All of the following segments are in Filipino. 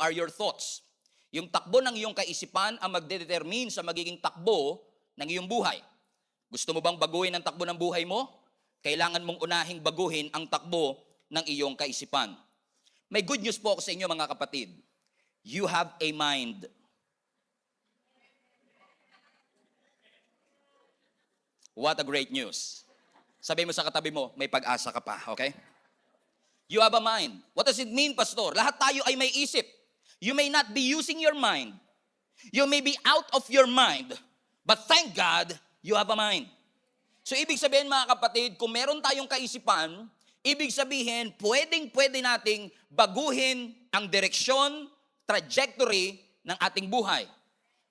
are your thoughts. Yung takbo ng iyong kaisipan ang magdedetermine sa magiging takbo ng iyong buhay. Gusto mo bang baguhin ang takbo ng buhay mo? Kailangan mong unahing baguhin ang takbo ng iyong kaisipan. May good news po ako sa inyo mga kapatid. You have a mind. What a great news. Sabi mo sa katabi mo, may pag-asa ka pa, okay? You have a mind. What does it mean, Pastor? Lahat tayo ay may isip. You may not be using your mind. You may be out of your mind. But thank God, you have a mind. So ibig sabihin mga kapatid, kung meron tayong kaisipan, ibig sabihin, pwede nating baguhin ang direksyon, trajectory ng ating buhay.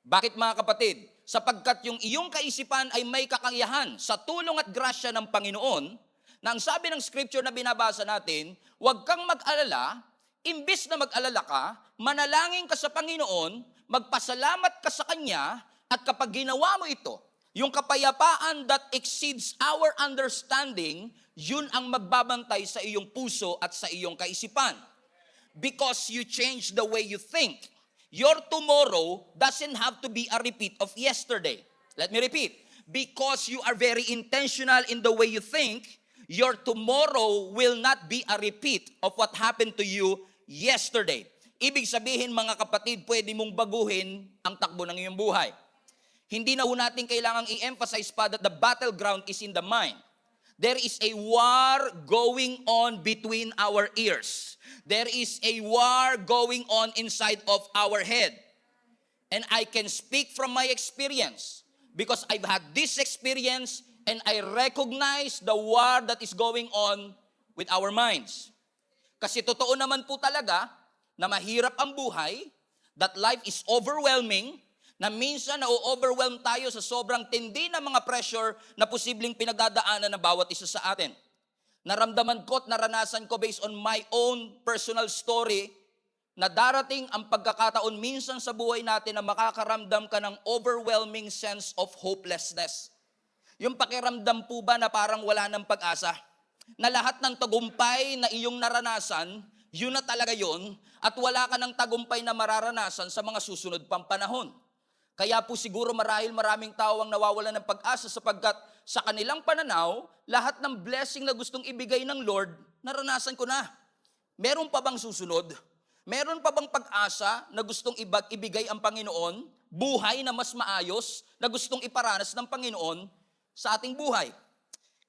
Bakit mga kapatid? Sapagkat yung iyong kaisipan ay may kakayahan sa tulong at grasya ng Panginoon, na ang sabi ng scripture na binabasa natin, huwag kang mag-alala, imbis na mag-alala ka, manalangin ka sa Panginoon, magpasalamat ka sa Kanya, at kapag ginawa mo ito, yung kapayapaan that exceeds our understanding, yun ang magbabantay sa iyong puso at sa iyong kaisipan. Because you change the way you think. Your tomorrow doesn't have to be a repeat of yesterday. Let me repeat. Because you are very intentional in the way you think, your tomorrow will not be a repeat of what happened to you yesterday. Ibig sabihin mga kapatid, pwede mong baguhin ang takbo ng iyong buhay. Hindi na ho natin kailangang i-emphasize pa that the battleground is in the mind. There is a war going on between our ears. There is a war going on inside of our head. And I can speak from my experience because I've had this experience and I recognize the war that is going on with our minds. Kasi totoo naman po talaga na mahirap ang buhay, that life is overwhelming, na minsan na-overwhelm tayo sa sobrang tindi na mga pressure na posibleng pinagdadaanan ng bawat isa sa atin. Naramdaman ko at naranasan ko based on my own personal story na darating ang pagkakataon minsan sa buhay natin na makakaramdam ka ng overwhelming sense of hopelessness. Yung pakiramdam po ba na parang wala ng pag-asa? Na lahat ng tagumpay na iyong naranasan, yun na talaga yun, at wala ka ng tagumpay na mararanasan sa mga susunod pang panahon. Kaya po siguro maraming tao ang nawawalan ng pag-asa sapagkat sa kanilang pananaw, lahat ng blessing na gustong ibigay ng Lord, naranasan ko na. Meron pa bang susunod? Meron pa bang pag-asa na gustong ibigay ang Panginoon? Buhay na mas maayos na gustong iparanas ng Panginoon sa ating buhay?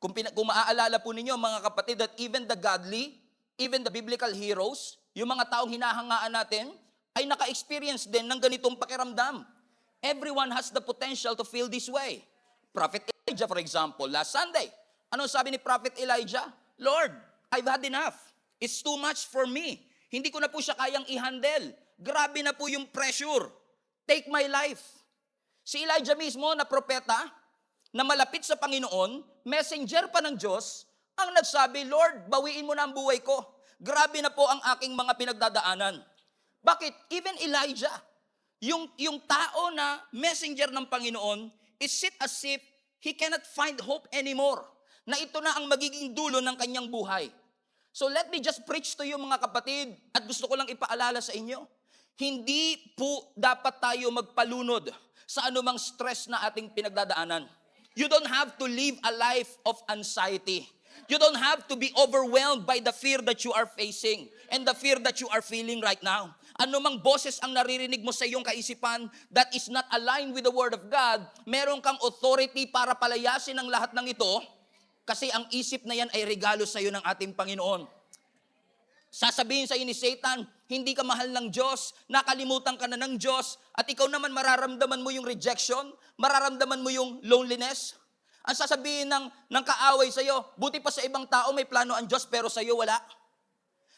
Kung maaalala po ninyo mga kapatid, that even the godly, even the biblical heroes, yung mga taong hinahangaan natin, ay naka-experience din ng ganitong pakiramdam. Everyone has the potential to feel this way. Prophet Elijah, for example, last Sunday, ano sabi ni Prophet Elijah? Lord, I've had enough. It's too much for me. Hindi ko na po siya kayang i-handle. Grabe na po yung pressure. Take my life. Si Elijah mismo na propeta, na malapit sa Panginoon, messenger pa ng Diyos, ang nagsabi, Lord, bawiin mo na ang buhay ko. Grabe na po ang aking mga pinagdadaanan. Bakit? Even Elijah, yung tao na messenger ng Panginoon, is it as if he cannot find hope anymore. Na ito na ang magiging dulo ng kanyang buhay. So let me just preach to you mga kapatid, at gusto ko lang ipaalala sa inyo, hindi po dapat tayo magpalunod sa anumang stress na ating pinagdadaanan. You don't have to live a life of anxiety. You don't have to be overwhelmed by the fear that you are facing and the fear that you are feeling right now. Anumang boses ang naririnig mo sa iyong kaisipan that is not aligned with the Word of God, meron kang authority para palayasin ang lahat ng ito kasi ang isip na yan ay regalo sa iyo ng ating Panginoon. Sasabihin sa iyo ni Satan, hindi ka mahal ng Diyos, nakalimutan ka na ng Diyos, at ikaw naman mararamdaman mo yung rejection, mararamdaman mo yung loneliness. Ang sasabihin ng kaaway sa iyo, buti pa sa ibang tao may plano ang Diyos pero sa iyo wala.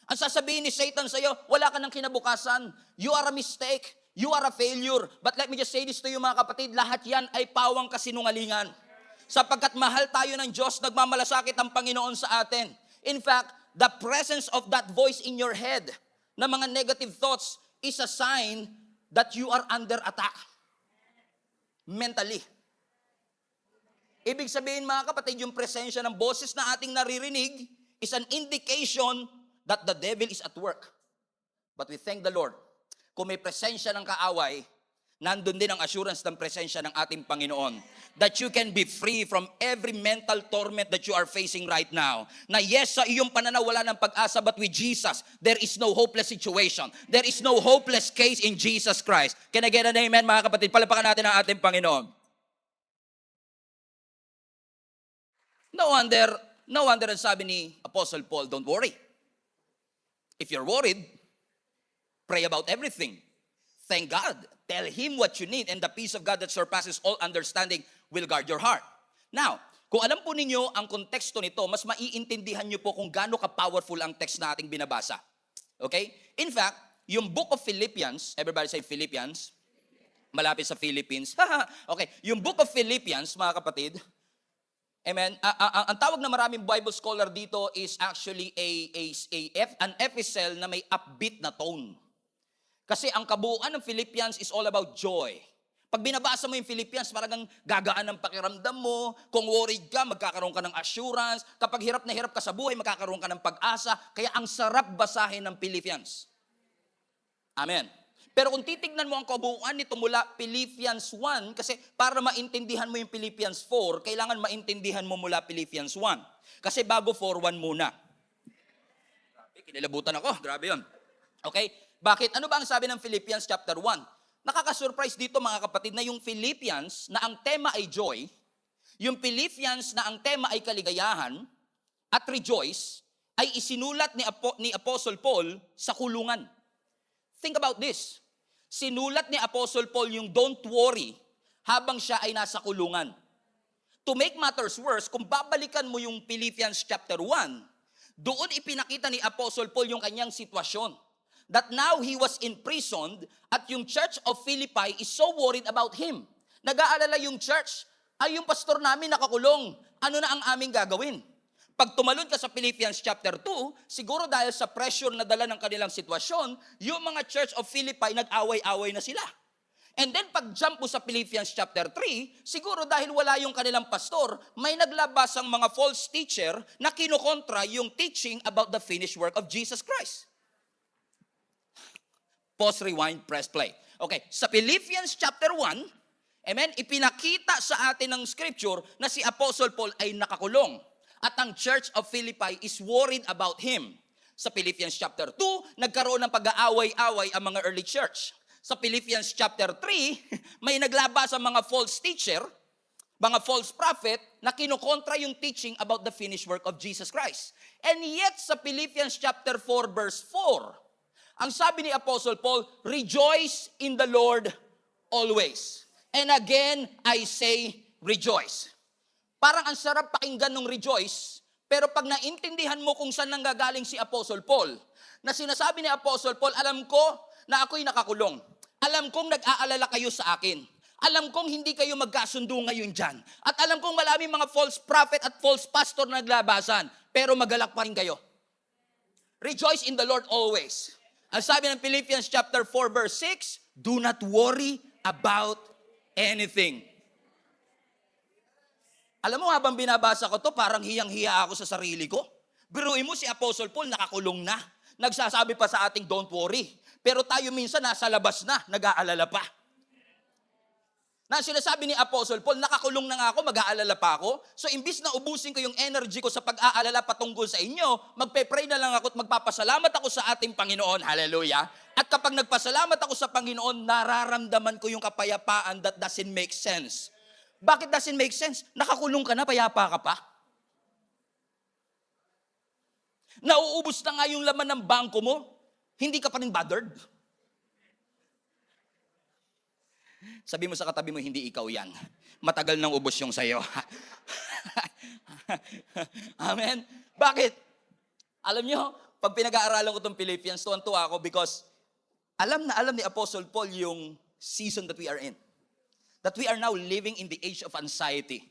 Ang sasabihin ni Satan sa iyo, wala ka ng kinabukasan. You are a mistake. You are a failure. But let me just say this to you mga kapatid, lahat yan ay pawang kasinungalingan. Sapagkat mahal tayo ng Diyos, nagmamalasakit ang Panginoon sa atin. In fact, the presence of that voice in your head na mga negative thoughts is a sign that you are under attack. Mentally. Ibig sabihin mga kapatid, yung presensya ng boses na ating naririnig is an indication that the devil is at work. But we thank the Lord. kung may presensya ng kaaway, nandun din ang assurance ng presensya ng ating Panginoon. That you can be free from every mental torment that you are facing right now. Na yes, sa iyong pananaw wala ng pag-asa, but with Jesus, there is no hopeless situation. There is no hopeless case in Jesus Christ. Can I get an amen, mga kapatid? Palapakan natin ang ating Panginoon. No wonder ang sabi ni Apostle Paul, don't worry. If you're worried, pray about everything. Thank God. Tell Him what you need, and the peace of God that surpasses all understanding will guard your heart. Now, kung alam po ninyo ang konteksto nito, mas maiintindihan nyo po kung gaano ka-powerful ang text na ating binabasa. Okay? In fact, yung book of Philippians, everybody say Philippians, malapit sa Philippines. Okay, yung book of Philippians, mga kapatid, amen. Ang tawag na maraming Bible scholar dito is actually an epistle na may upbeat na tone. Kasi ang kabuuan ng Philippians is all about joy. Pag binabasa mo yung Philippians, parang gagaan ang pakiramdam mo. Kung worried ka, magkakaroon ka ng assurance. Kapag hirap na hirap ka sa buhay, magkakaroon ka ng pag-asa. Kaya ang sarap basahin ng Philippians. Amen. Pero kung titignan mo ang kabuuan nito mula Philippians 1, kasi para maintindihan mo yung Philippians 4, kailangan maintindihan mo mula Philippians 1. Kasi bago 4:1 muna. Grabe, kinilabutan ako. Grabe yun. Okay? Bakit? Ano ba ang sabi ng Philippians chapter 1? Nakaka-surprise dito, mga kapatid, na yung Philippians na ang tema ay joy, yung Philippians na ang tema ay kaligayahan at rejoice, ay isinulat ni Apostle Paul sa kulungan. Think about this. Sinulat ni Apostle Paul yung don't worry habang siya ay nasa kulungan. To make matters worse, kung babalikan mo yung Philippians chapter 1, doon ipinakita ni Apostle Paul yung kanyang sitwasyon. That now he was imprisoned at yung church of Philippi is so worried about him. Nag-aalala yung church, ay yung pastor namin nakakulong. Ano na ang aming gagawin? Pag tumalon ka sa Philippians chapter 2, siguro dahil sa pressure na dala ng kanilang sitwasyon, yung mga church of Philippi nag-away-away na sila. And then pag-jump mo sa Philippians chapter 3, siguro dahil wala yung kanilang pastor, may naglabas ang mga false teacher na kinukontra yung teaching about the finished work of Jesus Christ. Pause, rewind, press play. Okay, sa Philippians chapter 1, amen, ipinakita sa atin ng scripture na si Apostle Paul ay nakakulong. At ang church of Philippi is worried about him. Sa Philippians chapter 2, nagkaroon ng pag-aaway-away ang mga early church. Sa Philippians chapter 3, may naglabas ang mga false teacher, mga false prophet, na kinukontra yung teaching about the finished work of Jesus Christ. And yet, sa Philippians chapter 4, verse 4, ang sabi ni Apostle Paul, rejoice in the Lord always. And again, I say, rejoice. Parang ang sarap pakinggan ng rejoice, pero pag naintindihan mo kung saan nanggagaling si Apostle Paul, na sinasabi ni Apostle Paul, alam ko na ako'y nakakulong. Alam kong nag-aalala kayo sa akin. Alam kong hindi kayo magkasundo ngayon dyan. At alam kong maraming mga false prophet at false pastor na naglabasan, pero magalak pa rin kayo. Rejoice in the Lord always. Ang sabi ng Philippians chapter 4 verse 6, do not worry about anything. Alam mo, habang binabasa ko to, parang hiyang-hiya ako sa sarili ko. Biruin mo si Apostle Paul, nakakulong na. Nagsasabi pa sa ating don't worry. Pero tayo minsan nasa labas na, nag-aalala pa. Na sinasabi ni Apostle Paul, nakakulong na nga ako, mag-aalala pa ako. So imbis na ubusin ko yung energy ko sa pag-aalala patungkol sa inyo, magpe-pray na lang ako at magpapasalamat ako sa ating Panginoon. Hallelujah. At kapag nagpasalamat ako sa Panginoon, nararamdaman ko yung kapayapaan that doesn't make sense. Bakit doesn't make sense? Nakakulong ka na, payapa ka pa. Nauubos na nga yung laman ng bangko mo, hindi ka pa rin bothered. Sabi mo sa katabi mo, hindi ikaw yan. Matagal nang ubos yung sayo. Amen? Bakit? Alam nyo, pag pinag-aaralan ko itong Philippians, tuwan-tuwa ako because alam ni Apostle Paul yung season that we are in. That we are now living in the age of anxiety.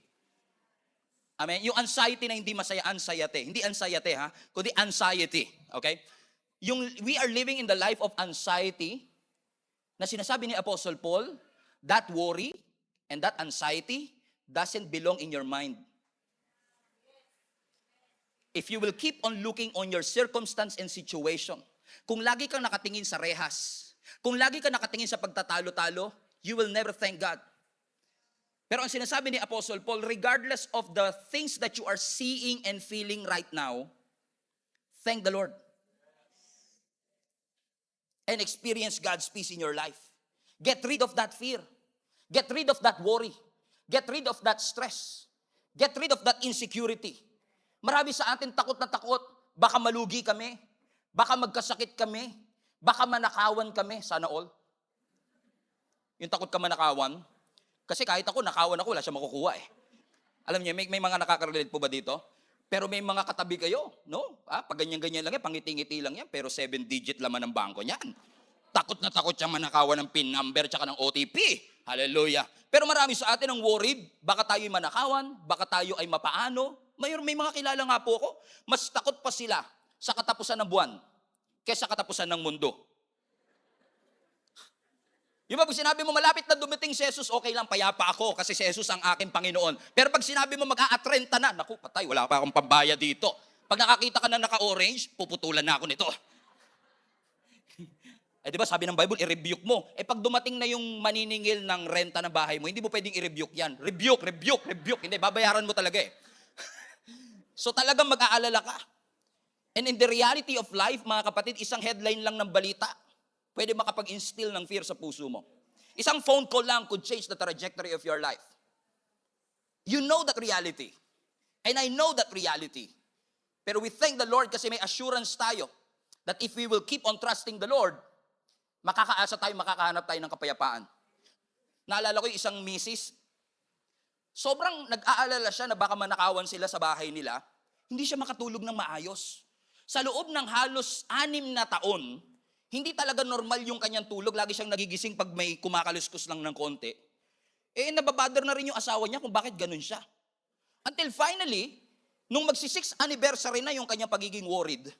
Amen? Yung anxiety na hindi masaya, anxiety. Hindi anxiety ha, kundi anxiety. Okay? We are living in the life of anxiety na sinasabi ni Apostle Paul, that worry and that anxiety doesn't belong in your mind. If you will keep on looking on your circumstance and situation, kung lagi kang nakatingin sa rehas, Kung lagi ka nakatingin sa pagtatalo-talo, you will never thank God. Pero ang sinasabi ni Apostle Paul, regardless of the things that you are seeing and feeling right now, thank the Lord. And experience God's peace in your life. Get rid of that fear. Get rid of that worry. Get rid of that stress. Get rid of that insecurity. Marami sa atin takot na takot. Baka malugi kami. Baka magkasakit kami. Baka manakawan kami. Sana all. Yung takot ka manakawan. Kasi kahit ako, nakawan ako, wala siya makukuha eh. Alam niyo, may mga nakaka-relate po ba dito? Pero may mga katabi kayo, no? Pag ganyan-ganyan lang yan, pangiti-ngiti lang yan, pero 7-digit laman ng bangko niyan. Takot na takot siyang manakawan ng PIN number tsaka ng OTP. Hallelujah. Pero marami sa atin ang worried, baka tayo'y manakawan, baka tayo ay mapaano. May mga kilala nga po ako, mas takot pa sila sa katapusan ng buwan kaysa katapusan ng mundo. Yung pag sinabi mo malapit na dumating si Jesus, okay lang, payapa ako kasi si Jesus ang aking Panginoon. Pero pag sinabi mo mag-a-30 na, naku, patay, wala pa akong pambaya dito. Pag nakakita ka na naka-orange, puputulan na ako nito. Di ba sabi ng Bible, i-rebuke mo. Pag dumating na yung maniningil ng renta ng bahay mo, hindi mo pwedeng i-rebuke yan. Rebuke. Hindi, babayaran mo talaga eh. So talagang mag-aalala ka. And in the reality of life, mga kapatid, isang headline lang ng balita, pwede makapag-instill ng fear sa puso mo. Isang phone call lang could change the trajectory of your life. You know that reality. And I know that reality. Pero we thank the Lord kasi may assurance tayo that if we will keep on trusting the Lord, makakaasa tayo, makakahanap tayo ng kapayapaan. Naalala ko yung isang misis, sobrang nag-aalala siya na baka manakawan sila sa bahay nila, hindi siya makatulog ng maayos. Sa loob ng halos 6 na taon, hindi talaga normal yung kanyang tulog. Lagi siyang nagigising pag may kumakaluskos lang ng konti. Nababother na rin yung asawa niya kung bakit ganun siya. Until finally, nung magsi-6th anniversary na yung kanyang pagiging worried,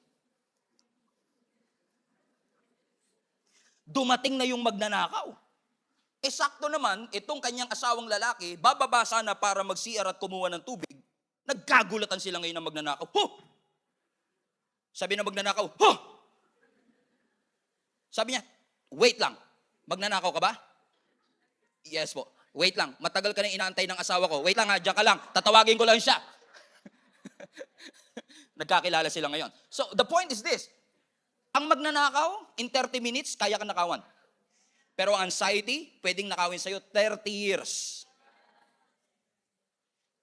dumating na yung magnanakaw. Sakto naman, itong kanyang asawang lalaki, bababa sana para mag-CR at kumuha ng tubig. Nagkagulatan sila ngayon ng magnanakaw. Huh! Sabi ng magnanakaw, huh! Sabi niya, wait lang, magnanakaw ka ba? Yes po. Wait lang, matagal ka na inaantay ng asawa ko. Wait lang ha, diyan ka lang, tatawagin ko lang siya. Nagkakilala sila ngayon. So the point is this, ang magnanakaw, in 30 minutes, kaya ka nakawan. Pero ang anxiety, pwedeng nakawin sa'yo 30 years.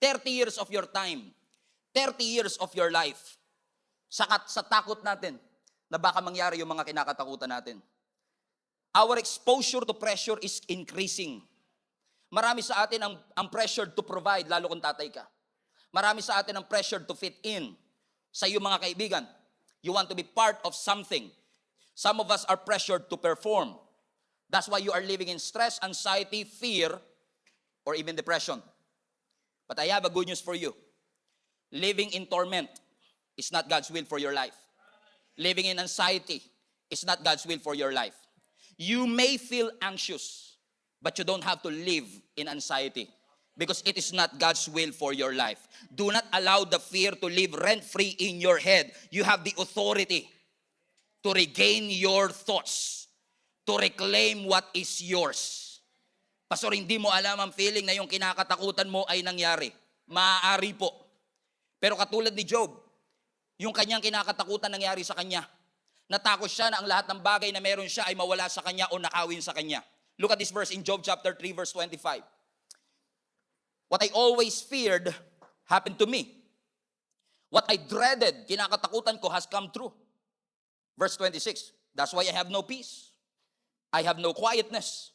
30 years of your time. 30 years of your life. Sa takot natin, na baka mangyari yung mga kinakatakutan natin. Our exposure to pressure is increasing. Marami sa atin ang pressure to provide, lalo kung tatay ka. Marami sa atin ang pressure to fit in. Sa iyo mga kaibigan, you want to be part of something. Some of us are pressured to perform. That's why you are living in stress, anxiety, fear, or even depression. But I have a good news for you. Living in torment is not God's will for your life. Living in anxiety is not God's will for your life. You may feel anxious, but you don't have to live in anxiety because it is not God's will for your life. Do not allow the fear to live rent-free in your head. You have the authority to regain your thoughts, to reclaim what is yours. Pastor, hindi mo alam ang feeling na yung kinakatakutan mo ay nangyari. Maaari po. Pero katulad ni Job, yung kanyang kinakatakutan nangyari sa kanya. Natakot siya na ang lahat ng bagay na meron siya ay mawala sa kanya o nakawin sa kanya. Look at this verse in Job chapter 3 verse 25. What I always feared happened to me. What I dreaded, kinakatakutan ko, has come true. Verse 26. That's why I have no peace. I have no quietness.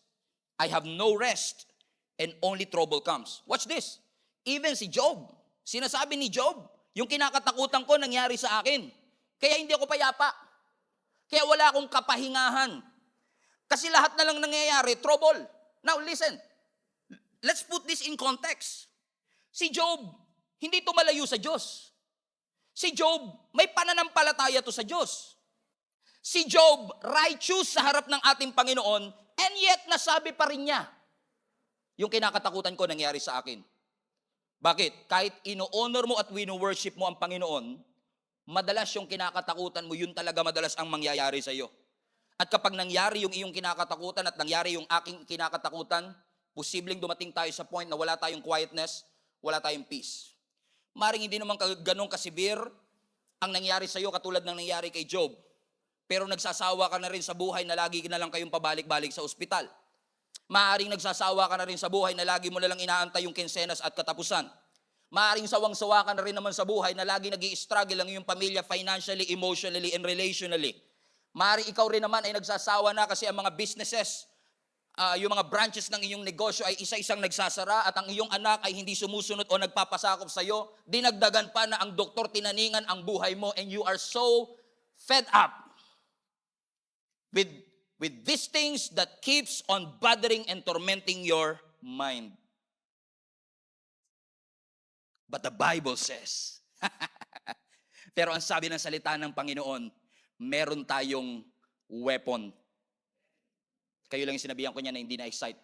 I have no rest. And only trouble comes. Watch this. Even si Job, sinasabi ni Job, yung kinakatakutan ko nangyari sa akin. Kaya hindi ako payapa. Kaya wala akong kapahingahan. Kasi lahat na lang nangyayari, trouble. Now listen, let's put this in context. Si Job, hindi tumalayo sa Diyos. Si Job, may pananampalataya to sa Diyos. Si Job, righteous sa harap ng ating Panginoon, and yet nasabi pa rin niya, yung kinakatakutan ko nangyari sa akin. Bakit? Kahit ino-honor mo at wino-worship mo ang Panginoon, madalas yung kinakatakutan mo, yun talaga madalas ang mangyayari sa iyo. At kapag nangyari yung iyong kinakatakutan at nangyari yung aking kinakatakutan, posibleng dumating tayo sa point na wala tayong quietness, wala tayong peace. Maring hindi naman ganun kasibir ang nangyari sa iyo katulad ng nangyari kay Job. Pero nagsasawa ka na rin sa buhay na lagi na lang kayong pabalik-balik sa ospital. Maaring nagsasawa ka na rin sa buhay na lagi mo na lang inaantay yung kinsenas at katapusan. Maaring sawang-sawa ka na rin naman sa buhay na lagi nag-i-struggle ang iyong pamilya financially, emotionally, and relationally. Maaring ikaw rin naman ay nagsasawa na kasi ang mga businesses, yung mga branches ng iyong negosyo ay isa-isang nagsasara at ang iyong anak ay hindi sumusunod o nagpapasakop sa iyo. Dinagdagan pa na ang doktor tinaningan ang buhay mo and you are so fed up with these things that keeps on bothering and tormenting your mind. But the Bible says, pero ang sabi ng salita ng Panginoon, meron tayong weapon. Kayo lang yung sinabihan ko niya na hindi na-excite.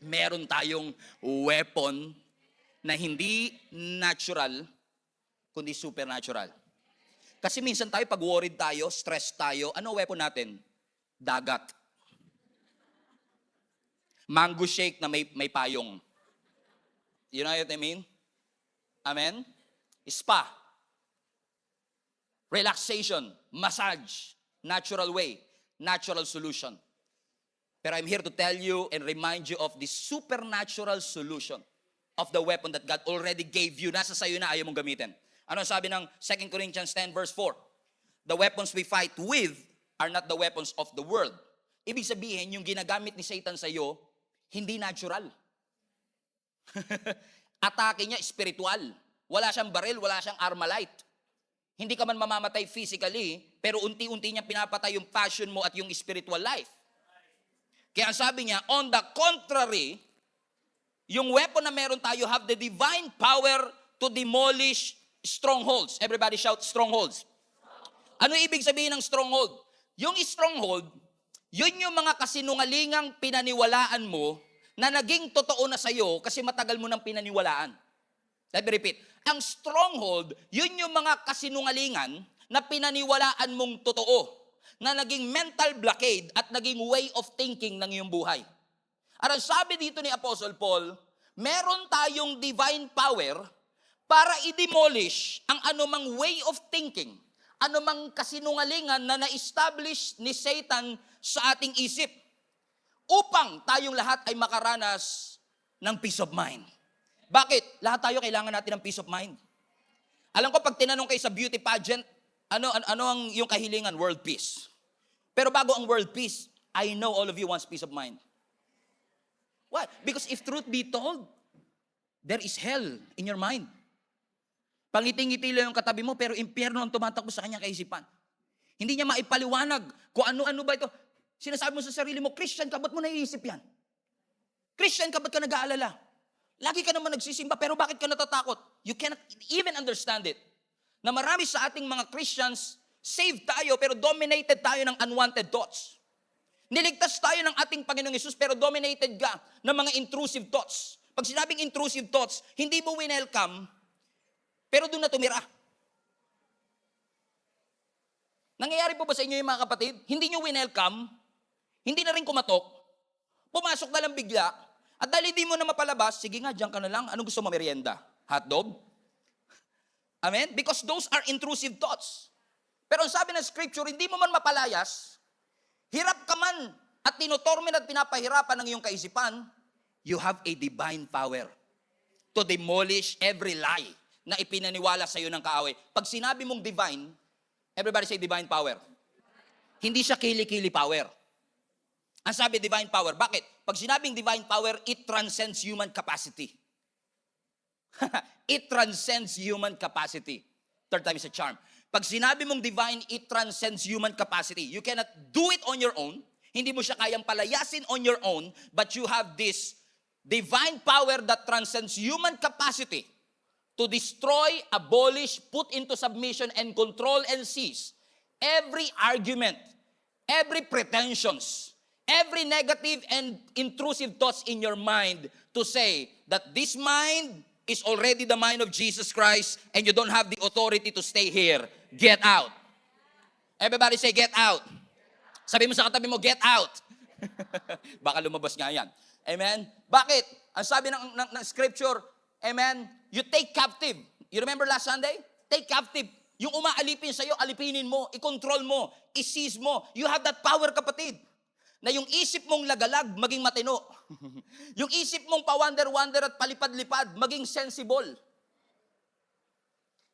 Meron tayong weapon na hindi natural, kundi supernatural. Kasi minsan tayo, pag worried tayo, stress tayo, ano weapon natin? Dagat. Mango shake na may payong. You know what I mean? Amen? Spa. Relaxation. Massage. Natural way. Natural solution. Pero I'm here to tell you and remind you of the supernatural solution of the weapon that God already gave you. Nasa sayo na, ayaw mong gamitin. Ano sabi ng 2 Corinthians 10 verse 4? The weapons we fight with are not the weapons of the world. Ibig sabihin, yung ginagamit ni Satan sa iyo, hindi natural. Atake niya, spiritual. Wala siyang baril, wala siyang armalite. Hindi ka man mamamatay physically, pero unti-unti niya pinapatay yung passion mo at yung spiritual life. Kaya sabi niya, on the contrary, yung weapon na meron tayo have the divine power to demolish strongholds. Everybody shout, strongholds. Ano ibig sabihin ng stronghold? Yung stronghold, yun yung mga kasinungalingang pinaniwalaan mo na naging totoo na sa'yo kasi matagal mo nang pinaniwalaan. Let me repeat. Ang stronghold, yun yung mga kasinungalingan na pinaniwalaan mong totoo, na naging mental blockade at naging way of thinking ng iyong buhay. At ang sabi dito ni Apostle Paul, meron tayong divine power para i-demolish ang anumang way of thinking, anumang kasinungalingan na na-establish ni Satan sa ating isip, upang tayong lahat ay makaranas ng peace of mind. Bakit? Lahat tayo kailangan natin ng peace of mind. Alam ko, pag tinanong kayo sa beauty pageant, ano ang yung kahilingan? World peace. Pero bago ang world peace, I know all of you wants peace of mind. Why? Because if truth be told, there is hell in your mind. Pangiting-ngiti lang yung katabi mo, pero impyerno ang tumatakbo sa kanyang kaisipan. Hindi niya maipaliwanag kung ano-ano ba ito. Sinasabi mo sa sarili mo, Christian ka, ba't mo naiisip yan? Christian ka, ba't ka nag-aalala? Lagi ka naman nagsisimba, pero bakit ka natatakot? You cannot even understand it. Na marami sa ating mga Christians, saved tayo, pero dominated tayo ng unwanted thoughts. Niligtas tayo ng ating Panginoong Hesus, pero dominated ka ng mga intrusive thoughts. Pag sinabing intrusive thoughts, hindi mo winelcome, pero doon na tumira. Nangyayari po ba sa inyo yung mga kapatid? Hindi nyo winelcome, hindi na rin kumatok, pumasok na lang bigla, at dahil hindi mo na mapalabas, sige nga, diyan ka na lang, anong gusto mo merienda? Hotdog? Amen? Because those are intrusive thoughts. Pero ang sabi ng scripture, hindi mo man mapalayas, hirap ka man at tinutorment at pinapahirapan ng iyong kaisipan, you have a divine power to demolish every lie na ipinaniwala sa iyo ng kaaway. Pag sinabi mong divine, everybody say divine power. Hindi siya kili-kili power. Ang sabi divine power. Bakit? Pag sinabing divine power, it transcends human capacity. It transcends human capacity. Third time is a charm. Pag sinabi mong divine, it transcends human capacity. You cannot do it on your own. Hindi mo siya kayang palayasin on your own, but you have this divine power that transcends human capacity to destroy, abolish, put into submission, and control and seize every argument, every pretensions, every negative and intrusive thoughts in your mind to say that this mind is already the mind of Jesus Christ and you don't have the authority to stay here. Get out. Everybody say, get out. Sabi mo sa katabi mo, get out. Baka lumabas nga yan. Amen? Bakit? Ang sabi ng scripture, amen, you take captive. You remember last Sunday? Take captive. Yung umaalipin sa'yo, alipinin mo, i-control mo, i-seize mo. You have that power, kapatid. Na yung isip mong lagalag, maging matino. Yung isip mong pawander-wander at palipad-lipad, maging sensible.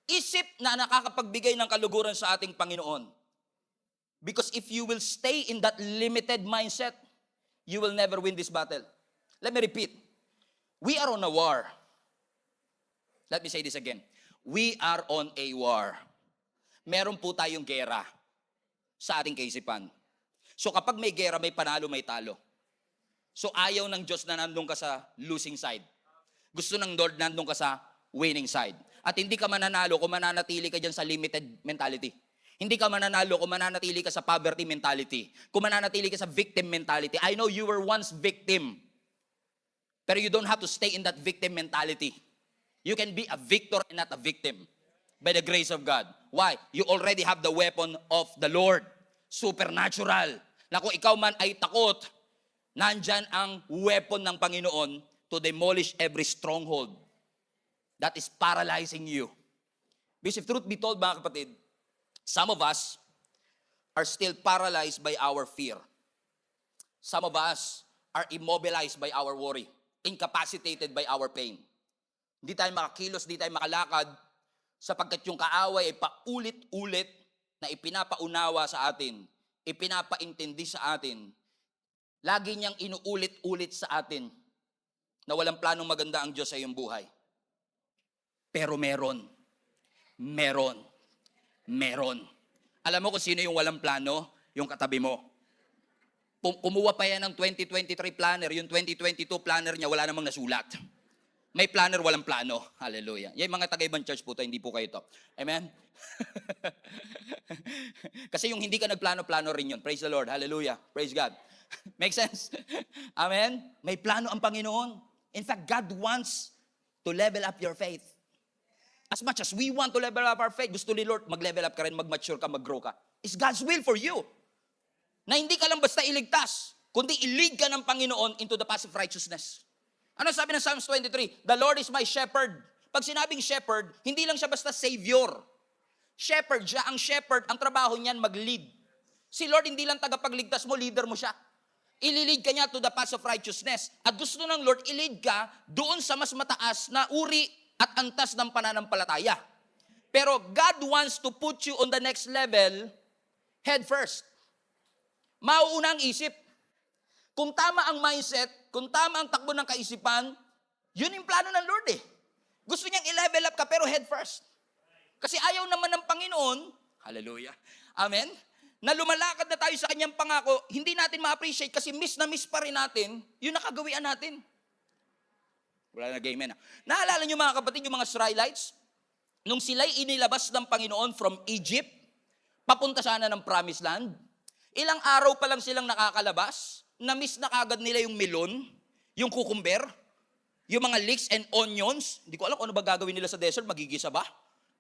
Isip na nakakapagbigay ng kaluguran sa ating Panginoon. Because if you will stay in that limited mindset, you will never win this battle. Let me repeat. We are on a war. Let me say this again. We are on a war. Meron po tayong gera sa ating kaisipan. So kapag may gera, may panalo, may talo. So ayaw ng Diyos na nandun ka sa losing side. Gusto ng Lord nandun ka sa winning side. At hindi ka mananalo kung mananatili ka dyan sa limited mentality. Hindi ka mananalo kung mananatili ka sa poverty mentality. Kung mananatili ka sa victim mentality. I know you were once victim. Pero you don't have to stay in that victim mentality. You can be a victor and not a victim. By the grace of God. Why? You already have the weapon of the Lord. Supernatural. Na kung ikaw man ay takot, nandyan ang weapon ng Panginoon to demolish every stronghold that is paralyzing you. Because if truth be told, mga kapatid, some of us are still paralyzed by our fear. Some of us are immobilized by our worry, incapacitated by our pain. Hindi tayo makakilos, hindi tayo makalakad, sapagkat yung kaaway ay paulit-ulit na ipinapaunawa sa atin, ipinapaintindi sa atin, lagi niyang inuulit-ulit sa atin na walang planong maganda ang Diyos sa iyong buhay. Pero meron. Alam mo kung sino yung walang plano? Yung katabi mo. Kumuha pa yan ng 2023 planner, yung 2022 planner niya, wala namang nasulat. May planner, walang plano. Hallelujah. Yung mga taga-ibang church po, hindi po kayo to. Amen? Kasi yung hindi ka nagplano-plano rin yun. Praise the Lord. Hallelujah. Praise God. Make sense? Amen? May plano ang Panginoon. In fact, God wants to level up your faith. As much as we want to level up our faith, gusto ni Lord, mag-level up ka rin, mag-mature ka, mag-grow ka. It's God's will for you. Na hindi ka lang basta iligtas, kundi i-lead ka ng Panginoon into the path of righteousness. Ano sabi ng Psalms 23? The Lord is my shepherd. Pag sinabing shepherd, hindi lang siya basta savior. Shepherd siya. Ang shepherd, ang trabaho niyan mag-lead. Si Lord hindi lang tagapagligtas mo, leader mo siya. I-lead ka niya to the path of righteousness. At gusto ng Lord, i-lead ka doon sa mas mataas na uri at antas ng pananampalataya. Pero God wants to put you on the next level head first. Mauuna ang isip. Kung tama ang mindset, kung tama ang takbo ng kaisipan, yun yung plano ng Lord eh. Gusto niyang i-level up ka pero head first. Kasi ayaw naman ng Panginoon, hallelujah, amen, na lumalakad na tayo sa kanyang pangako, hindi natin ma-appreciate kasi miss na miss pa rin natin yung nakagawian natin. Wala na amen. Naalala niyo mga kapatid, yung mga Israelites, nung sila'y inilabas ng Panginoon from Egypt, papunta sana ng Promised Land, ilang araw pa lang silang nakakalabas, na-miss na kagad nila yung melon, yung cucumber, yung mga leeks and onions. Hindi ko alam kung ano ba gagawin nila sa desert, magigisa ba?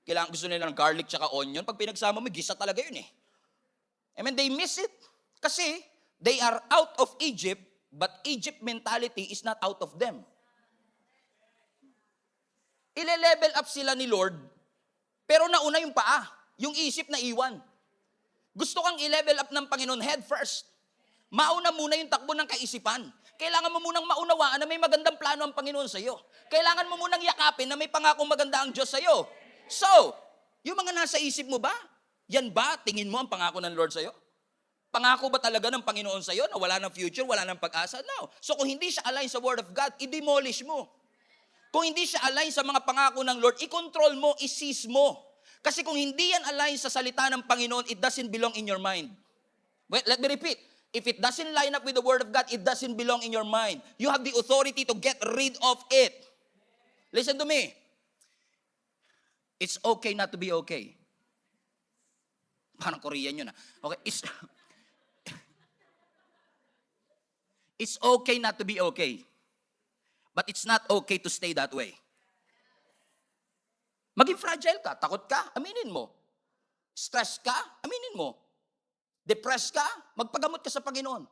Kailangan gusto nila ng garlic tsaka onion. Pag pinagsama mo, gisa talaga yun eh. I mean, they miss it. Kasi they are out of Egypt, but Egypt mentality is not out of them. Ile-level up sila ni Lord, pero nauna yung paa, yung isip na iwan. Gusto kang i-level up ng Panginoon head first. Mauna muna yung takbo ng kaisipan. Kailangan mo munang maunawaan na may magandang plano ang Panginoon sa iyo. Kailangan mo munang yakapin na may pangakong maganda ang Diyos sa iyo. So, yung mga nasa isip mo ba, yan ba tingin mo ang pangako ng Lord sa iyo? Pangako ba talaga ng Panginoon sa iyo na wala ng future, wala ng pag-asa? No. So kung hindi siya align sa Word of God, i-demolish mo. Kung hindi siya align sa mga pangako ng Lord, i-control mo, i-seize mo. Kasi kung hindi yan align sa salita ng Panginoon, it doesn't belong in your mind. Wait, let me repeat. If it doesn't line up with the Word of God, it doesn't belong in your mind. You have the authority to get rid of it. Listen to me. It's okay not to be okay. Parang Korean yun ah. Okay, it's okay not to be okay. But it's not okay to stay that way. Maging fragile ka, takot ka, aminin mo. Stress ka, aminin mo. Depressed ka, magpagamot ka sa Panginoon.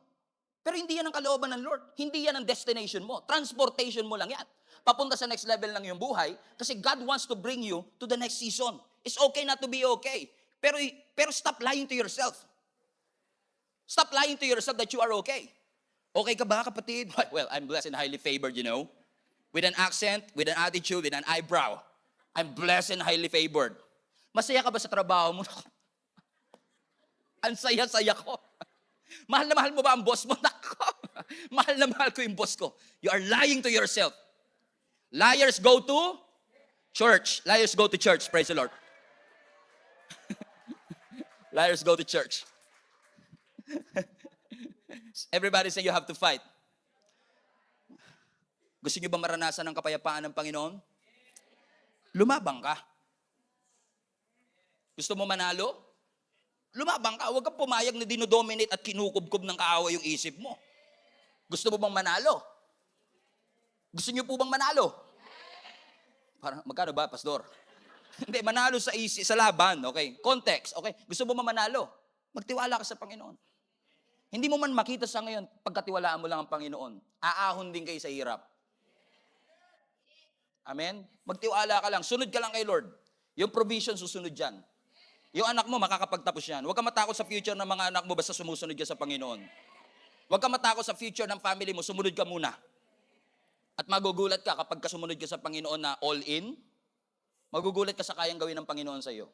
Pero hindi yan ang kalooban ng Lord. Hindi yan ang destination mo. Transportation mo lang yan. Papunta sa next level ng iyong buhay kasi God wants to bring you to the next season. It's okay not to be okay. Pero stop lying to yourself. Stop lying to yourself that you are okay. Okay ka ba, kapatid? Well, I'm blessed and highly favored, you know. With an accent, with an attitude, with an eyebrow. I'm blessed and highly favored. Masaya ka ba sa trabaho mo? Ang saya-saya ko. Mahal na mahal mo ba ang boss mo? Nako. Mahal na mahal ko yung boss ko. You are lying to yourself. Liars go to church. Liars go to church. Praise the Lord. Liars go to church. Everybody say you have to fight. Gusto niyo ba maranasan ang kapayapaan ng Panginoon? Lumabang ka. Gusto mo manalo? Lumabang ka. Huwag kang pumayag na dinodominate at kinukubkob ng kaaway yung isip mo. Gusto mo bang manalo? Gusto niyo po bang manalo? Parang, magkano ba, pastor? Hindi, manalo sa sa laban, okay? Context, okay? Gusto mo ba manalo? Magtiwala ka sa Panginoon. Hindi mo man makita sa ngayon, pagkatiwalaan mo lang ang Panginoon, aahon din kayo sa hirap. Amen? Magtiwala ka lang, sunod ka lang kay Lord. Yung provision, susunod dyan. Yung anak mo, makakapagtapos yan. Huwag ka matakot sa future ng mga anak mo basta sumusunod ka sa Panginoon. Huwag ka matakot sa future ng family mo, sumunod ka muna. At magugulat ka kapag sumunod ka sa Panginoon na all in, magugulat ka sa kayang gawin ng Panginoon sa iyo.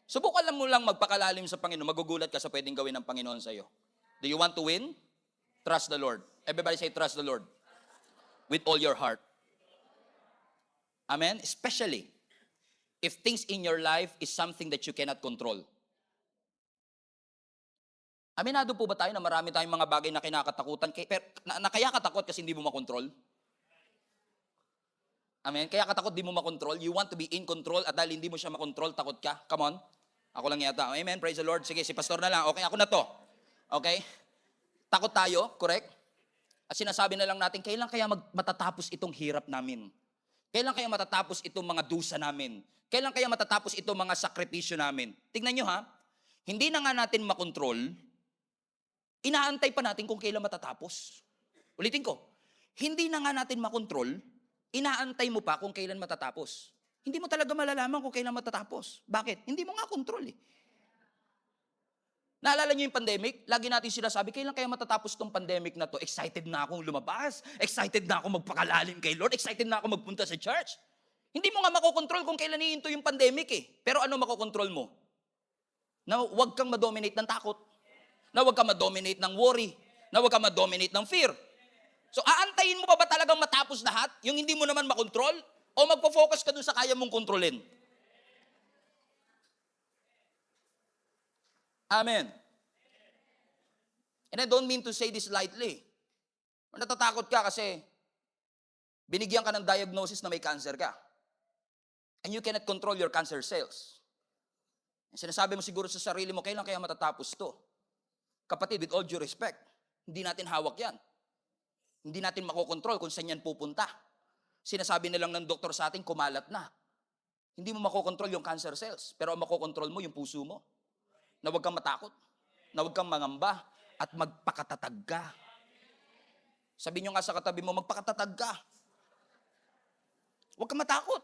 Subukan lang mo lang magpakalalim sa Panginoon, magugulat ka sa pwedeng gawin ng Panginoon sa iyo. Do you want to win? Trust the Lord. Everybody say, trust the Lord. With all your heart. Amen? Especially if things in your life is something that you cannot control. Aminado po ba tayo na marami tayong mga bagay na kinakatakutan, na kaya katakot kasi hindi mo makontrol? Amen? Kaya katakot, di mo makontrol. You want to be in control at dahil hindi mo siya makontrol, takot ka. Come on. Ako lang yata. Amen? Praise the Lord. Sige, si pastor na lang. Okay, ako na to. Okay? Takot tayo, correct? At sinasabi na lang natin, kailan kaya matatapos itong hirap namin? Kailan kaya matatapos itong mga dusa namin? Kailan kaya matatapos itong mga sakripisyo namin? Tingnan nyo ha, hindi na nga natin makontrol, inaantay pa natin kung kailan matatapos. Ulitin ko, hindi na nga natin makontrol, inaantay mo pa kung kailan matatapos. Hindi mo talaga malalaman kung kailan matatapos. Bakit? Hindi mo nga control eh. Naalala niyo yung pandemic? Lagi natin sinasabi, kailan kaya matatapos tong pandemic na to? Excited na akong lumabas. Excited na akong magpakalalim kay Lord. Excited na akong magpunta sa church. Hindi mo nga makokontrol kung kailan ihinto yung pandemic eh. Pero ano makokontrol mo? Na huwag kang madominate ng takot. Na huwag kang madominate ng worry. Na huwag kang madominate ng fear. So aantayin mo pa ba talagang matapos lahat? Yung hindi mo naman makontrol? O magpo-focus ka dun sa kaya mong kontrolin? Amen. And I don't mean to say this lightly. Natatakot ka kasi binigyan ka ng diagnosis na may cancer ka. And you cannot control your cancer cells. Sinasabi mo siguro sa sarili mo, kailan kaya matatapos to? Kapatid, with all due respect, hindi natin hawak yan. Hindi natin makokontrol kung saan yan pupunta. Sinasabi na lang ng doktor sa atin, kumalat na. Hindi mo makokontrol yung cancer cells, pero ang makokontrol mo yung puso mo. Na huwag kang matakot, na huwag kang mangamba, at magpakatatag ka. Sabi nyo nga sa katabi mo, magpakatatag ka. Huwag kang matakot.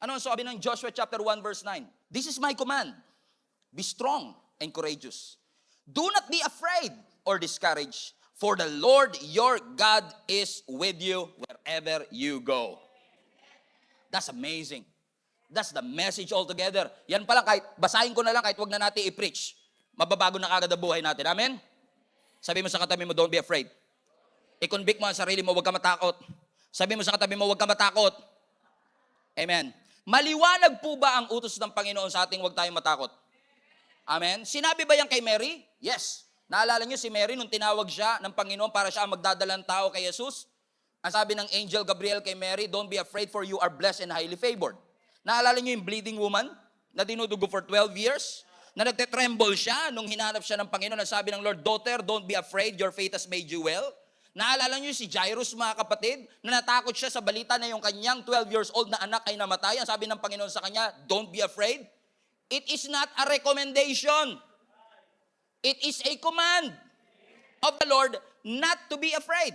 Ano ang sabi ng Joshua chapter 1 verse 9? This is my command. Be strong and courageous. Do not be afraid or discouraged, for the Lord your God is with you wherever you go. That's amazing. That's the message altogether. Yan pala, kahit basahin ko na lang, kahit wag na natin i-preach. Mababago na kagad ang buhay natin. Amen? Sabi mo sa katabi mo, don't be afraid. I-convict mo ang sarili mo, wag ka matakot. Sabi mo sa katabi mo, wag ka matakot. Amen. Maliwanag po ba ang utos ng Panginoon sa ating wag tayong matakot? Amen? Sinabi ba yan kay Mary? Yes. Naalala niyo si Mary nung tinawag siya ng Panginoon para siya ang magdadalang tao kay Jesus? Ang sabi ng angel Gabriel kay Mary, don't be afraid for you are blessed and highly favored. Naalala niyo yung bleeding woman na dinudugo for 12 years? Na nagte-tremble siya nung hinanap siya ng Panginoon. Ang sabi ng Lord, daughter, don't be afraid, your faith has made you well. Naalala niyo si Jairus, mga kapatid, na natakot siya sa balita na yung kanyang 12 years old na anak ay namatay. Ang sabi ng Panginoon sa kanya, don't be afraid. It is not a recommendation. It is a command of the Lord not to be afraid.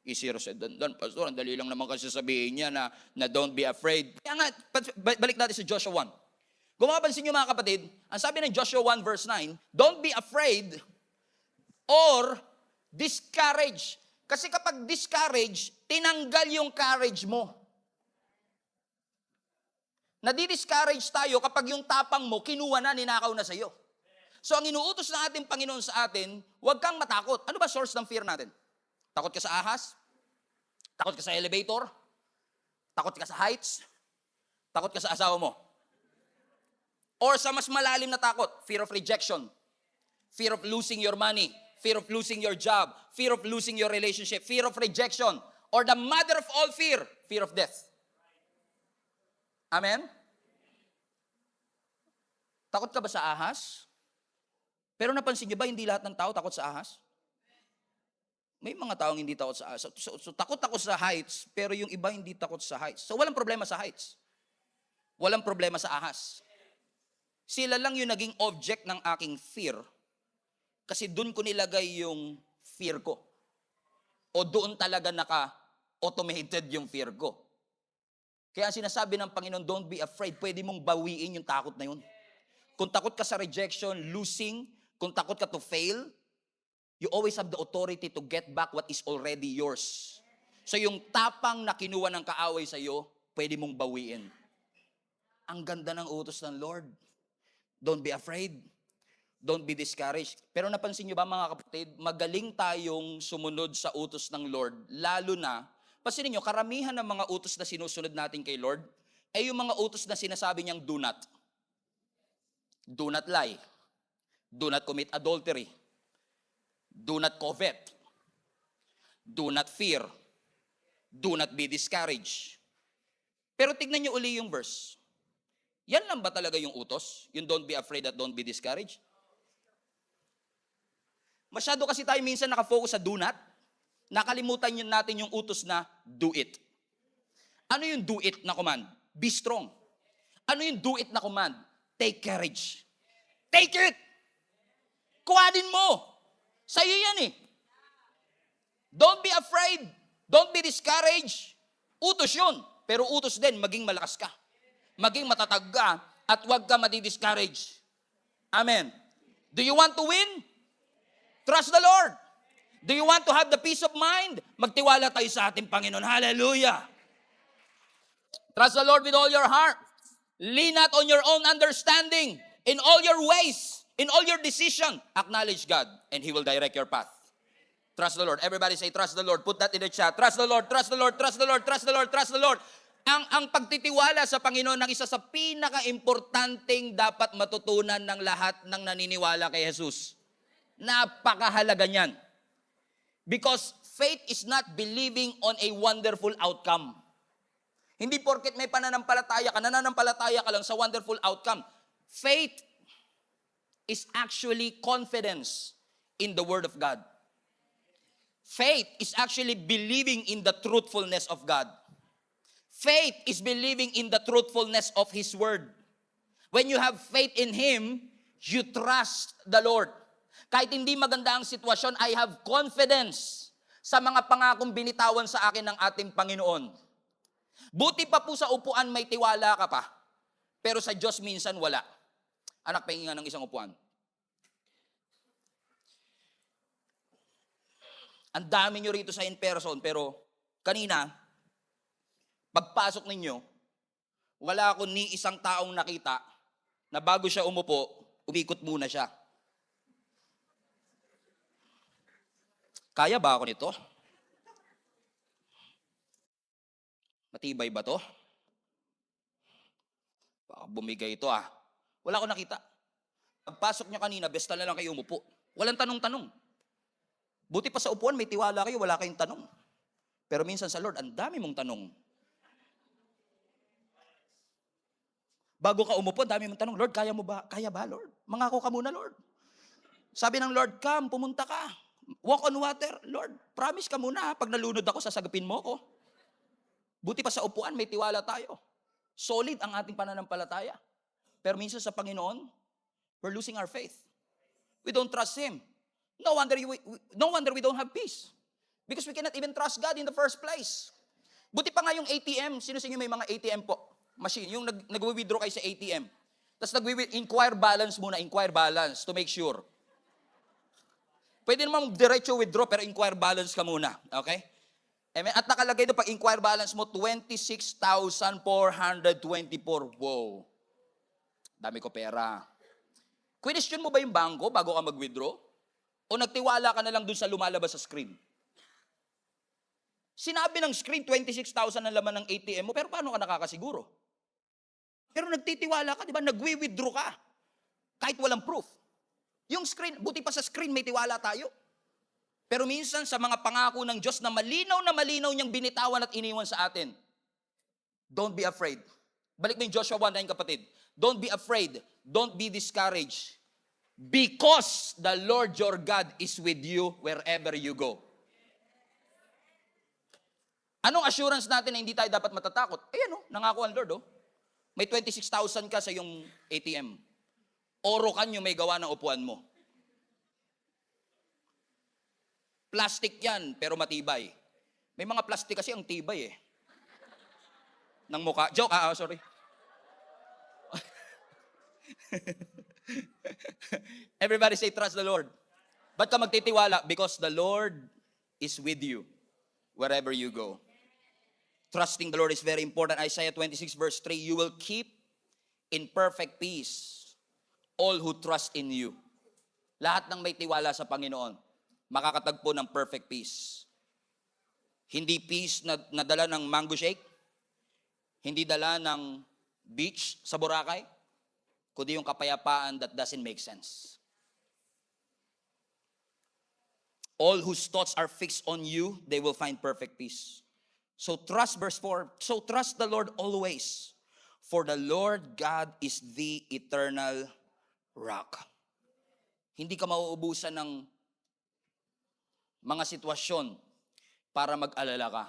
Easier said than done, Pastor. Ang dali lang naman kasi sabihin niya na don't be afraid. Kaya nga, balik natin sa Joshua 1. Kung mapapansin niyo mga kapatid, ang sabi ng Joshua 1 verse 9, don't be afraid or discouraged. Kasi kapag discouraged, tinanggal yung courage mo. Nadi-discourage tayo kapag yung tapang mo, kinuha na, ninakaw na sa'yo. So ang inuutos ng ating Panginoon sa atin, huwag kang matakot. Ano ba source ng fear natin? Takot ka sa ahas? Takot ka sa elevator? Takot ka sa heights? Takot ka sa asawa mo? Or sa mas malalim na takot, fear of rejection, fear of losing your money, fear of losing your job, fear of losing your relationship, fear of rejection, or the mother of all fear, fear of death. Amen? Takot ka ba sa ahas? Pero napansin niyo ba, hindi lahat ng tao takot sa ahas? May mga taong hindi takot sa ahas. So takot ako sa heights, pero yung iba hindi takot sa heights. So walang problema sa heights. Walang problema sa ahas. Sila lang yung naging object ng aking fear kasi doon ko nilagay yung fear ko. O doon talaga naka-automated yung fear ko. Kaya ang sinasabi ng Panginoon, don't be afraid. Pwede mong bawiin yung takot na yun. Kung takot ka sa rejection, losing, kung takot ka to fail, you always have the authority to get back what is already yours. So yung tapang na kinuha ng kaaway sa'yo, pwede mong bawiin. Ang ganda ng utos ng Lord. Don't be afraid. Don't be discouraged. Pero napansin niyo ba mga kapatid, magaling tayong sumunod sa utos ng Lord, lalo na, pansinin niyo, karamihan ng mga utos na sinusunod natin kay Lord, ay yung mga utos na sinasabi niyang do not. Do not lie. Do not commit adultery. Do not covet. Do not fear. Do not be discouraged. Pero tignan niyo uli yung verse. Yan lang ba talaga yung utos? Yung don't be afraid at don't be discouraged? Masyado kasi tayo minsan nakafocus sa do not. Nakalimutan yun natin yung utos na do it. Ano yung do it na command? Be strong. Ano yung do it na command? Take courage. Take it! Kuhanin mo. Sa'yo yan eh. Don't be afraid. Don't be discouraged. Utos yun. Pero utos din, maging malakas ka. Maging matatag ka at huwag ka madi-discourage. Amen. Do you want to win? Trust the Lord. Do you want to have the peace of mind? Magtiwala tayo sa ating Panginoon. Hallelujah. Trust the Lord with all your heart. Lean not on your own understanding. In all your ways, in all your decision, acknowledge God and He will direct your path. Trust the Lord. Everybody say, trust the Lord. Put that in the chat. Trust the Lord, trust the Lord, trust the Lord, trust the Lord, trust the Lord. Ang pagtitiwala sa Panginoon ang isa sa pinaka-importanting dapat matutunan ng lahat ng naniniwala kay Jesus. Napakahalaga niyan. Because faith is not believing on a wonderful outcome. Hindi porket may nananampalataya ka lang sa wonderful outcome. Faith is actually confidence in the Word of God. Faith is actually believing in the truthfulness of God. Faith is believing in the truthfulness of His Word. When you have faith in Him, you trust the Lord. Kahit hindi maganda ang sitwasyon, I have confidence sa mga pangakong binitawan sa akin ng ating Panginoon. Buti pa po sa upuan may tiwala ka pa, pero sa Diyos minsan wala. Anak, pahinga ng isang upuan. Ang dami nyo rito sa in-person, pero kanina, pagpasok ninyo, wala ako ni isang taong nakita na bago siya umupo, umikot muna siya. Kaya ba ako nito? Matibay ba to? Baka bumigay ito ah. Wala ko nakita. Pagpasok niya kanina, besta na lang kayo umupo. Walang tanong-tanong. Buti pa sa upuan, may tiwala kayo, wala kayong tanong. Pero minsan sa Lord, ang dami mong tanong. Bago ka umupo, dami mong tanong, Lord, kaya mo ba? Kaya ba, Lord? Mangako ka muna, Lord. Sabi ng Lord, come, pumunta ka. Walk on water. Lord, promise ka muna, pag nalunod ako, sasagapin mo ako. Buti pa sa upuan, may tiwala tayo. Solid ang ating pananampalataya. Pero minsan sa Panginoon, we're losing our faith. We don't trust Him. No wonder we don't have peace. Because we cannot even trust God in the first place. Buti pa nga yung ATM. Sino sa inyo may mga ATM po? Machine. Yung nag-withdraw kayo sa ATM. Tapos inquire balance to make sure. Pwede naman diretso withdraw, pero inquire balance ka muna. Okay? Amen. At nakalagay doon, pag inquire balance mo, 26,424. Wow. Dami ko pera. Question mo ba yung bangko bago ka mag-withdraw? O nagtiwala ka na lang doon sa lumalabas sa screen? Sinabi ng screen, 26,000 ang laman ng ATM mo, pero paano ka nakakasiguro? Pero nagtitiwala ka, di ba? Nagwi-withdraw ka. Kahit walang proof. Yung screen, buti pa sa screen may tiwala tayo. Pero minsan sa mga pangako ng Diyos na malinaw niyang binitawan at iniwan sa atin. Don't be afraid. Balik mo yung Joshua 1:9, kapatid. Don't be afraid. Don't be discouraged. Because the Lord your God is with you wherever you go. Anong assurance natin na hindi tayo dapat matatakot? Ayan nangako ang Lord May 26,000 ka sa iyong ATM. Oro kanyo may gawa ng upuan mo. Plastic yan, pero matibay. May mga plastic kasi ang tibay ng mukha. Joke, sorry. Everybody say, trust the Lord. Ba't ka magtitiwala? Because the Lord is with you wherever you go. Trusting the Lord is very important. Isaiah 26 verse 3, you will keep in perfect peace all who trust in you. Lahat ng may tiwala sa Panginoon, makakatagpo ng perfect peace. Hindi peace na dala ng mango shake, hindi dala ng beach sa Boracay, kundi yung kapayapaan that doesn't make sense. All whose thoughts are fixed on you, they will find perfect peace. So trust, verse 4, so trust the Lord always, for the Lord God is the eternal rock. Hindi ka mauubusan ng mga sitwasyon para mag-alala ka.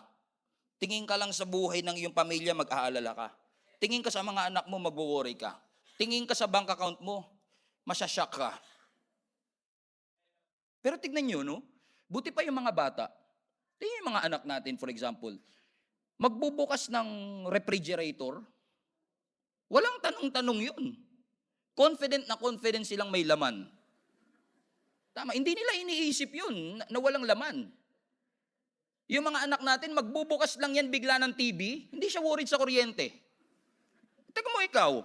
Tingin ka lang sa buhay ng iyong pamilya, mag-aalala ka. Tingin ka sa mga anak mo, mag-worry ka. Tingin ka sa bank account mo, masyasyak ka. Pero tignan nyo, buti pa yung mga bata. Tingnan yung mga anak natin, for example. Magbubukas ng refrigerator, walang tanong-tanong yun. Confident silang may laman. Tama, hindi nila iniisip yun na walang laman. Yung mga anak natin, magbubukas lang yan bigla ng TV, hindi siya worried sa kuryente. Teka mo ikaw,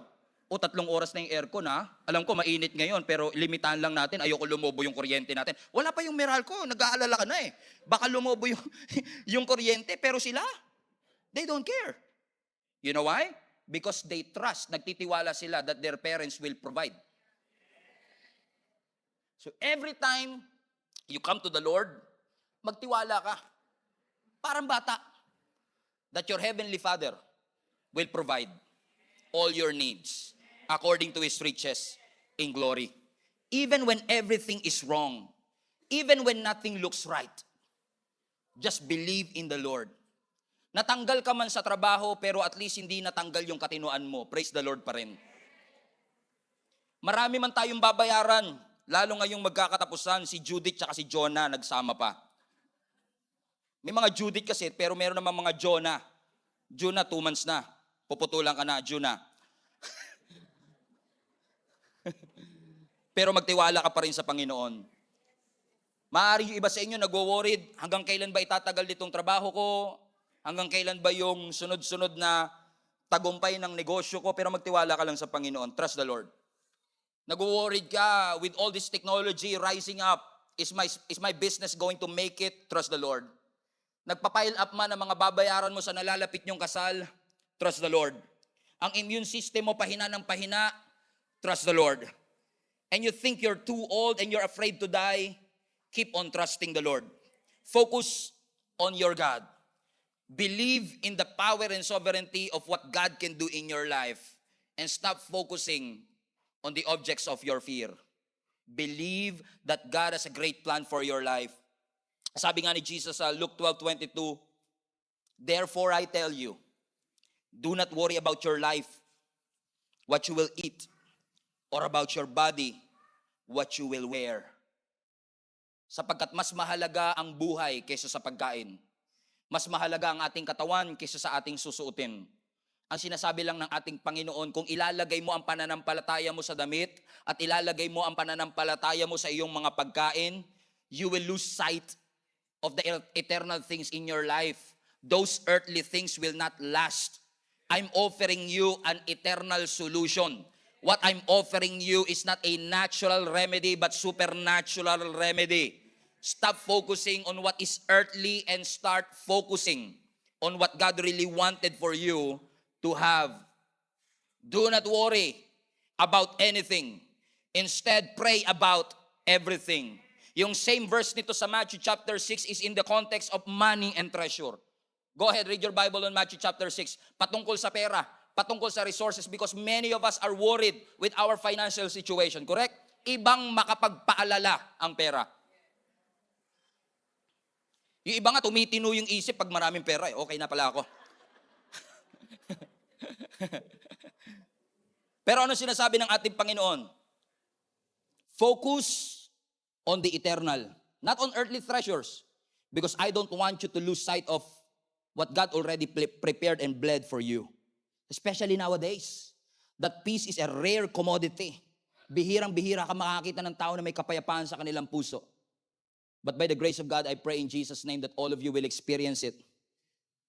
3 oras na yung aircon alam ko mainit ngayon, pero limitahan lang natin, ayoko lumobo yung kuryente natin. Wala pa yung Meralco, nag-aalala ka na Baka lumobo yung kuryente, pero sila, they don't care. You know why? Because they trust, nagtitiwala sila that their parents will provide. So every time you come to the Lord, magtiwala ka. Parang bata. That your heavenly Father will provide all your needs according to His riches in glory. Even when everything is wrong, even when nothing looks right, just believe in the Lord. Natanggal ka man sa trabaho, pero at least hindi natanggal yung katinuan mo. Praise the Lord pa rin. Marami man tayong babayaran, lalo ngayong magkakatapusan, si Judith at si Jonah nagsama pa. May mga Judith kasi, pero meron naman mga Jonah. Jonah, 2 months na. Puputulan ka na, Jonah. Pero magtiwala ka pa rin sa Panginoon. Maaari yung iba sa inyo nagwo-worried, hanggang kailan ba itatagal ditong trabaho ko? Hanggang kailan ba yung sunod-sunod na tagumpay ng negosyo ko? Pero magtiwala ka lang sa Panginoon. Trust the Lord. Nagwo-worried ka with all this technology rising up. Is my business going to make it? Trust the Lord. Nagpa-pile up man ang mga babayaran mo sa nalalapit niyong kasal? Trust the Lord. Ang immune system mo pahina ng pahina? Trust the Lord. And you think you're too old and you're afraid to die? Keep on trusting the Lord. Focus on your God. Believe in the power and sovereignty of what God can do in your life. And stop focusing on the objects of your fear. Believe that God has a great plan for your life. Sabi nga ni Jesus sa Luke 12:22, therefore I tell you, do not worry about your life, what you will eat, or about your body, what you will wear. Sapagkat mas mahalaga ang buhay kaysa sa pagkain. Mas mahalaga ang ating katawan kaysa sa ating susuotin. Ang sinasabi lang ng ating Panginoon, kung ilalagay mo ang pananampalataya mo sa damit at ilalagay mo ang pananampalataya mo sa iyong mga pagkain, you will lose sight of the eternal things in your life. Those earthly things will not last. I'm offering you an eternal solution. What I'm offering you is not a natural remedy but supernatural remedy. Stop focusing on what is earthly and start focusing on what God really wanted for you to have. Do not worry about anything. Instead, pray about everything. Yung same verse nito sa Matthew chapter 6 is in the context of money and treasure. Go ahead, read your Bible on Matthew chapter 6. Patungkol sa pera, patungkol sa resources, because many of us are worried with our financial situation, correct? Ibang makapagpaalala ang pera. Yung iba nga tumitino yung isip pag maraming pera, okay na pala ako. Pero ano sinasabi ng ating Panginoon? Focus on the eternal, not on earthly treasures, because I don't want you to lose sight of what God already prepared and bled for you. Especially nowadays, that peace is a rare commodity. Bihirang-bihira ka makakita ng tao na may kapayapaan sa kanilang puso. But by the grace of God, I pray in Jesus' name that all of you will experience it.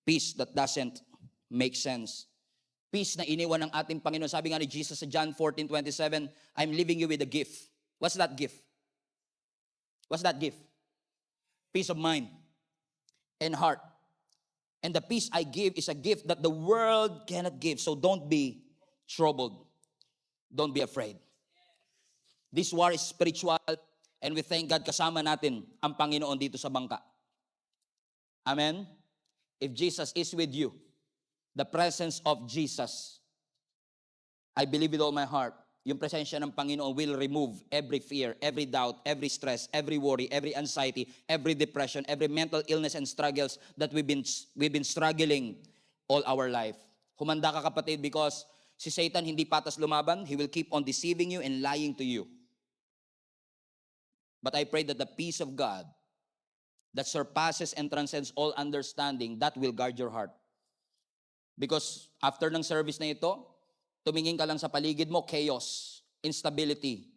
Peace that doesn't make sense. Peace na iniwan ng ating Panginoon. Sabi nga ni Jesus sa John 14:27, I'm leaving you with a gift. What's that gift? What's that gift? Peace of mind and heart. And the peace I give is a gift that the world cannot give. So don't be troubled. Don't be afraid. This war is spiritual, and we thank God kasama natin ang Panginoon dito sa bangka. Amen? If Jesus is with you, the presence of Jesus, I believe with all my heart, yung presensya ng Panginoon will remove every fear, every doubt, every stress, every worry, every anxiety, every depression, every mental illness and struggles that we've been struggling all our life. Humanda ka, kapatid, because si Satan hindi patas lumaban. He will keep on deceiving you and lying to you. But I pray that the peace of God that surpasses and transcends all understanding, that will guard your heart. Because after ng service na ito, tumingin ka lang sa paligid mo, chaos, instability,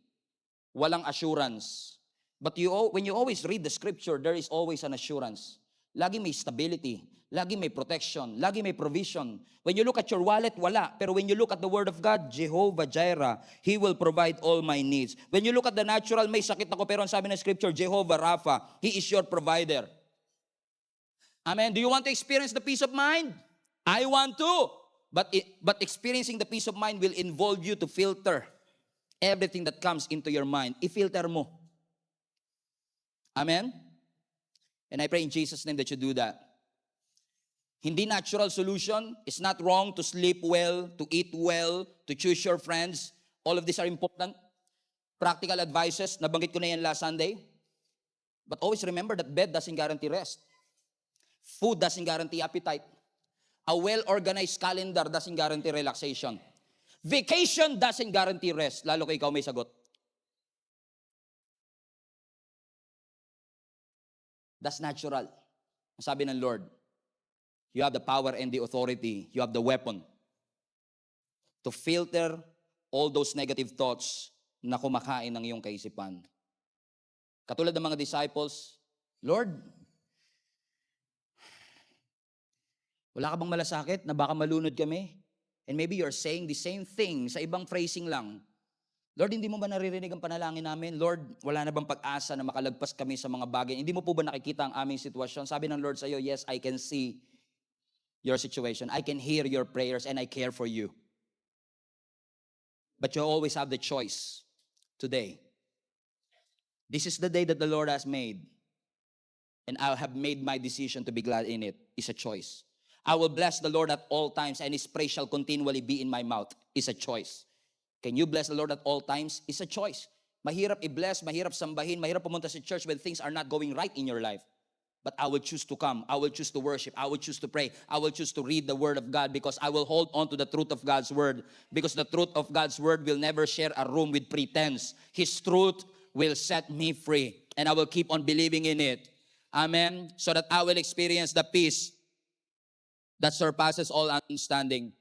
walang assurance. But when you always read the scripture, there is always an assurance. Lagi may stability, lagi may protection, lagi may provision. When you look at your wallet, wala. Pero when you look at the word of God, Jehovah Jireh, He will provide all my needs. When you look at the natural, may sakit ako, pero ang sabi ng scripture, Jehovah Rapha, He is your provider. Amen. Do you want to experience the peace of mind? I want to. But experiencing the peace of mind will involve you to filter everything that comes into your mind. I-filter mo. Amen? And I pray in Jesus' name that you do that. Hindi natural solution. It's not wrong to sleep well, to eat well, to choose your friends. All of these are important. Practical advices. Nabanggit ko na yan last Sunday. But always remember that bed doesn't guarantee rest. Food doesn't guarantee appetite. A well-organized calendar doesn't guarantee relaxation. Vacation doesn't guarantee rest. Lalo kung ikaw may sagot. That's natural. Sabi ng Lord, you have the power and the authority. You have the weapon to filter all those negative thoughts na kumakain ng iyong kaisipan. Katulad ng mga disciples, Lord, wala ka bang malasakit na baka malunod kami? And maybe you're saying the same thing sa ibang phrasing lang. Lord, hindi mo ba naririnig ang panalangin namin? Lord, wala na bang pag-asa na makalagpas kami sa mga bagay? Hindi mo po ba nakikita ang aming sitwasyon? Sabi ng Lord sa iyo, yes, I can see your situation. I can hear your prayers and I care for you. But you always have the choice today. This is the day that the Lord has made. And I have made my decision to be glad in it. It's a choice. I will bless the Lord at all times, and His praise shall continually be in my mouth. It's a choice. Can you bless the Lord at all times? It's a choice. Mahirap i-bless, mahirap sambahin, mahirap pumunta sa church when things are not going right in your life. But I will choose to come. I will choose to worship. I will choose to pray. I will choose to read the Word of God because I will hold on to the truth of God's Word. Because the truth of God's Word will never share a room with pretense. His truth will set me free. And I will keep on believing in it. Amen. So that I will experience the peace that surpasses all understanding.